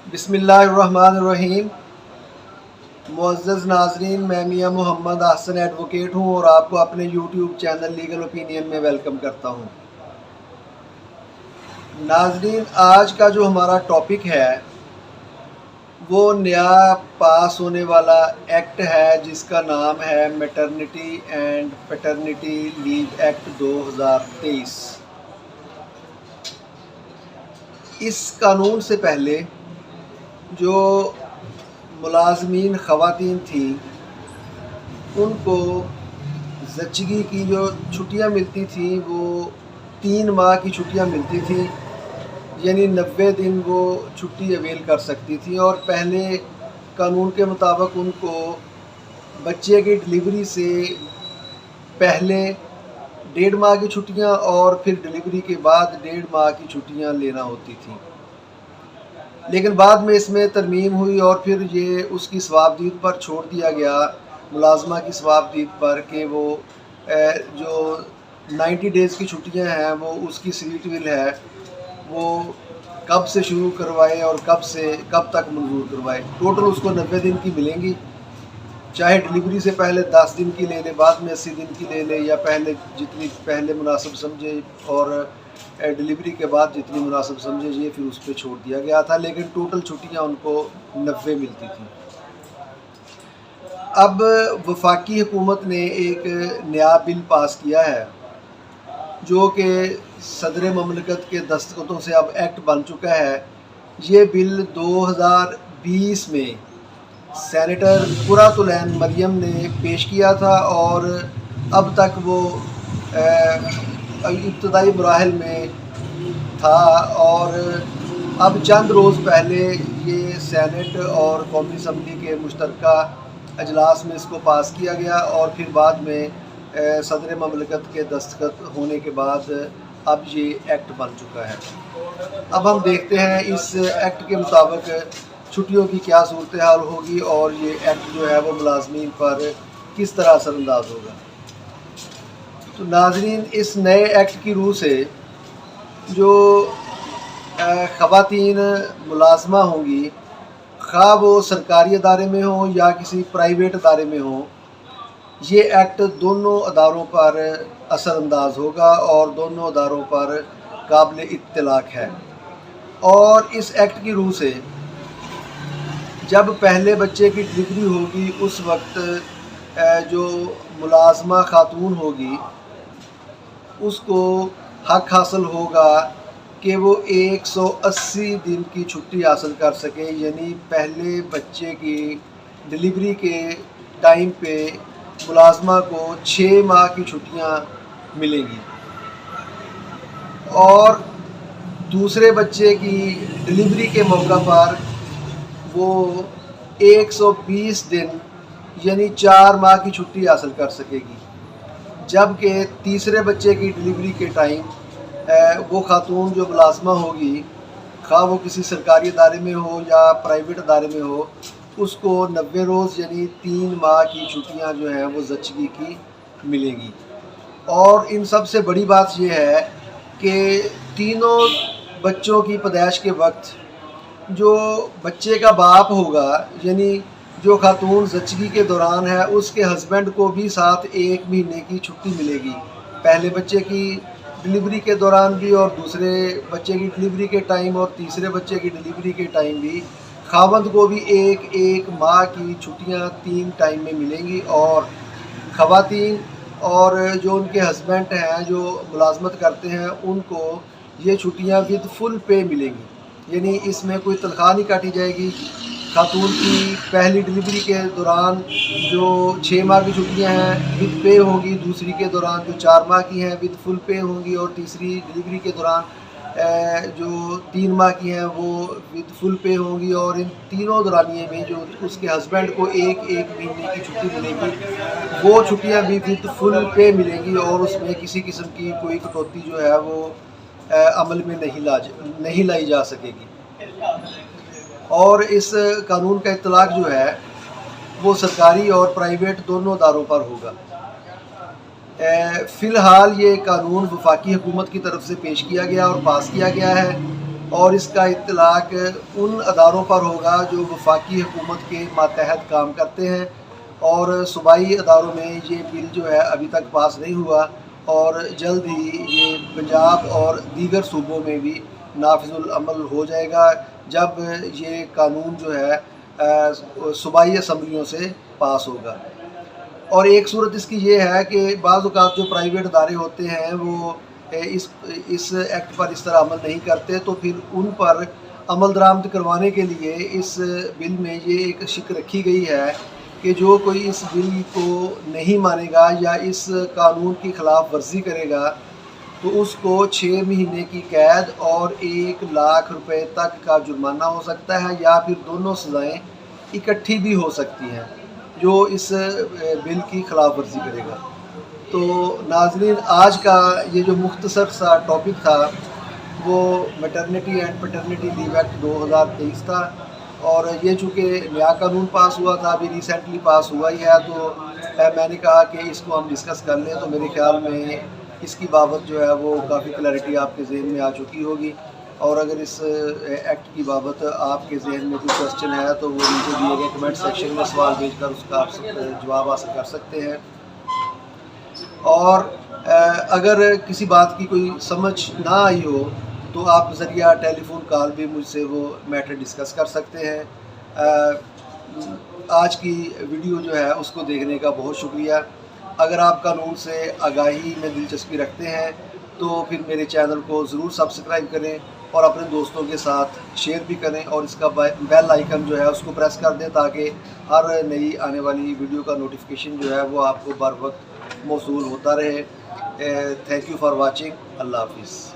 بسم اللہ الرحمن الرحیم۔ معزز ناظرین، میں میاں محمد احسن ایڈوکیٹ ہوں اور آپ کو اپنے یوٹیوب چینل لیگل اوپینین میں ویلکم کرتا ہوں۔ ناظرین، آج کا جو ہمارا ٹاپک ہے وہ نیا پاس ہونے والا ایکٹ ہے جس کا نام ہے maternity and paternity leave act 2023۔ اس قانون سے پہلے جو ملازمین خواتین تھیں ان کو زچگی کی جو چھٹیاں ملتی تھیں وہ 3 ماہ کی چھٹیاں ملتی تھیں، یعنی 90 دن وہ چھٹی اویل کر سکتی تھیں۔ اور پہلے قانون کے مطابق ان کو بچے کی ڈلیوری سے پہلے 1.5 ماہ کی چھٹیاں اور پھر ڈلیوری کے بعد 1.5 ماہ کی چھٹیاں لینا ہوتی تھیں، لیکن بعد میں اس میں ترمیم ہوئی اور پھر یہ اس کی ثوابدید پر چھوڑ دیا گیا، ملازمہ کی ثوابدید پر، کہ وہ جو 90 ڈیز کی چھٹیاں ہیں وہ اس کی سویٹ ول ہے وہ کب سے شروع کروائے اور کب تک منظور کروائے۔ ٹوٹل اس کو 90 دن کی ملیں گی، چاہے ڈلیوری سے پہلے 10 دن کی لے لے، بعد میں 80 دن کی لے لے، یا جتنی پہلے مناسب سمجھے اور ڈلیوری کے بعد جتنی مناسب سمجھے، یہ پھر اس پہ چھوڑ دیا گیا تھا، لیکن ٹوٹل چھٹیاں ان کو 90 ملتی تھیں۔ اب وفاقی حکومت نے ایک نیا بل پاس کیا ہے جو کہ صدر مملکت کے دستخطوں سے اب ایکٹ بن چکا ہے۔ یہ بل 2020 میں سینیٹر قرۃ العین مریم نے پیش کیا تھا اور اب تک وہ ابتدائی مراحل میں تھا، اور اب چند روز پہلے یہ سینٹ اور قومی اسمبلی کے مشترکہ اجلاس میں اس کو پاس کیا گیا، اور پھر بعد میں صدر مملکت کے دستخط ہونے کے بعد اب یہ ایکٹ بن چکا ہے۔ اب ہم دیکھتے ہیں اس ایکٹ کے مطابق چھٹیوں کی کیا صورتحال ہوگی اور یہ ایکٹ جو ہے وہ ملازمین پر کس طرح اثر انداز ہوگا۔ تو ناظرین، اس نئے ایکٹ کی روح سے جو خواتین ملازمہ ہوں گی، خواہ وہ سرکاری ادارے میں ہوں یا کسی پرائیویٹ ادارے میں ہوں، یہ ایکٹ دونوں اداروں پر اثر انداز ہوگا اور دونوں اداروں پر قابل اطلاق ہے۔ اور اس ایکٹ کی روح سے جب پہلے بچے کی ڈلیوری ہوگی اس وقت جو ملازمہ خاتون ہوگی اس کو حق حاصل ہوگا کہ وہ 180 دن کی چھٹی حاصل کر سکے، یعنی پہلے بچے کی ڈلیوری کے ٹائم پہ ملازمہ کو 6 ماہ کی چھٹیاں ملیں گی، اور دوسرے بچے کی ڈلیوری کے موقع پر وہ 120 دن یعنی 4 ماہ کی چھٹی حاصل کر سکے گی، جبکہ تیسرے بچے کی ڈلیوری کے ٹائم وہ خاتون جو ملازمہ ہوگی، خواہ وہ کسی سرکاری ادارے میں ہو یا پرائیویٹ ادارے میں ہو، اس کو 90 روز یعنی 3 ماہ کی چھٹیاں جو ہیں وہ زچگی کی ملے گی۔ اور ان سب سے بڑی بات یہ ہے کہ تینوں بچوں کی پیدائش کے وقت جو بچے کا باپ ہوگا، یعنی جو خاتون زچگی کے دوران ہے، اس کے ہسبینڈ کو بھی ساتھ 1 مہینے کی چھٹی ملے گی، پہلے بچے کی ڈلیوری کے دوران بھی اور دوسرے بچے کی ڈلیوری کے ٹائم اور تیسرے بچے کی ڈلیوری کے ٹائم بھی خاوند کو بھی 1 ماہ کی چھٹیاں 3 ٹائم میں ملیں گی، اور خواتین اور جو ان کے ہسبینڈ ہیں جو ملازمت کرتے ہیں ان کو یہ چھٹیاں ود فل پے ملیں گی، یعنی اس میں کوئی تنخواہ نہیں کاٹی جائے گی۔ خاتون کی پہلی ڈلیوری کے دوران جو 6 ماہ کی چھٹیاں ہیں ود پے ہوں گی، دوسری کے دوران جو 4 ماہ کی ہیں ود فل پے ہوں گی، اور تیسری ڈلیوری کے دوران جو 3 ماہ کی ہیں وہ ود فل پے ہوں گی، اور ان تینوں دورانیے میں جو اس کے ہسبینڈ کو 1 مہینے کی چھٹی ملے گی وہ چھٹیاں بھی ود فل پے ملیں گی، اور اس میں کسی قسم کی کوئی کٹوتی جو ہے وہ عمل میں نہیں لائی جا سکے گی۔ اور اس قانون کا اطلاق جو ہے وہ سرکاری اور پرائیویٹ دونوں اداروں پر ہوگا۔ فی الحال یہ قانون وفاقی حکومت کی طرف سے پیش کیا گیا اور پاس کیا گیا ہے، اور اس کا اطلاق ان اداروں پر ہوگا جو وفاقی حکومت کے ماتحت کام کرتے ہیں، اور صوبائی اداروں میں یہ بل جو ہے ابھی تک پاس نہیں ہوا، اور جلد ہی یہ پنجاب اور دیگر صوبوں میں بھی نافذ العمل ہو جائے گا جب یہ قانون جو ہے صوبائی اسمبلیوں سے پاس ہوگا۔ اور ایک صورت اس کی یہ ہے کہ بعض اوقات جو پرائیویٹ ادارے ہوتے ہیں وہ اس ایکٹ پر اس طرح عمل نہیں کرتے، تو پھر ان پر عمل درآمد کروانے کے لیے اس بل میں یہ ایک شک رکھی گئی ہے کہ جو کوئی اس بل کو نہیں مانے گا یا اس قانون کی خلاف ورزی کرے گا تو اس کو 6 مہینے کی قید اور 1 لاکھ روپے تک کا جرمانہ ہو سکتا ہے، یا پھر دونوں سزائیں اکٹھی بھی ہو سکتی ہیں جو اس بل کی خلاف ورزی کرے گا۔ تو ناظرین، آج کا یہ جو مختصر سا ٹاپک تھا وہ maternity and paternity leave act 2023 تھا، اور یہ چونکہ نیا قانون پاس ہوا تھا، ابھی ریسنٹلی پاس ہوا ہی ہے، تو میں نے کہا کہ اس کو ہم ڈسکس کر لیں۔ تو میرے خیال میں اس کی بابت جو ہے وہ کافی کلیئرٹی آپ کے ذہن میں آ چکی ہوگی، اور اگر اس ایکٹ کی بابت آپ کے ذہن میں کوئی کوشچن ہے تو وہ نیچے دیے گئے کمنٹ سیکشن میں سوال بھیج کر اس کا آپ جواب حاصل کر سکتے ہیں۔ اور اگر کسی بات کی کوئی سمجھ نہ آئی ہو تو آپ ذریعہ ٹیلی فون کال بھی مجھ سے وہ میٹر ڈسکس کر سکتے ہیں۔ آج کی ویڈیو جو ہے اس کو دیکھنے کا بہت شکریہ۔ اگر آپ قانون سے آگاہی میں دلچسپی رکھتے ہیں تو پھر میرے چینل کو ضرور سبسکرائب کریں اور اپنے دوستوں کے ساتھ شیئر بھی کریں، اور اس کا بیل آئیکن جو ہے اس کو پریس کر دیں تاکہ ہر نئی آنے والی ویڈیو کا نوٹیفیکیشن جو ہے وہ آپ کو بر وقت موصول ہوتا رہے۔ Thank you for watching. اللہ حافظ۔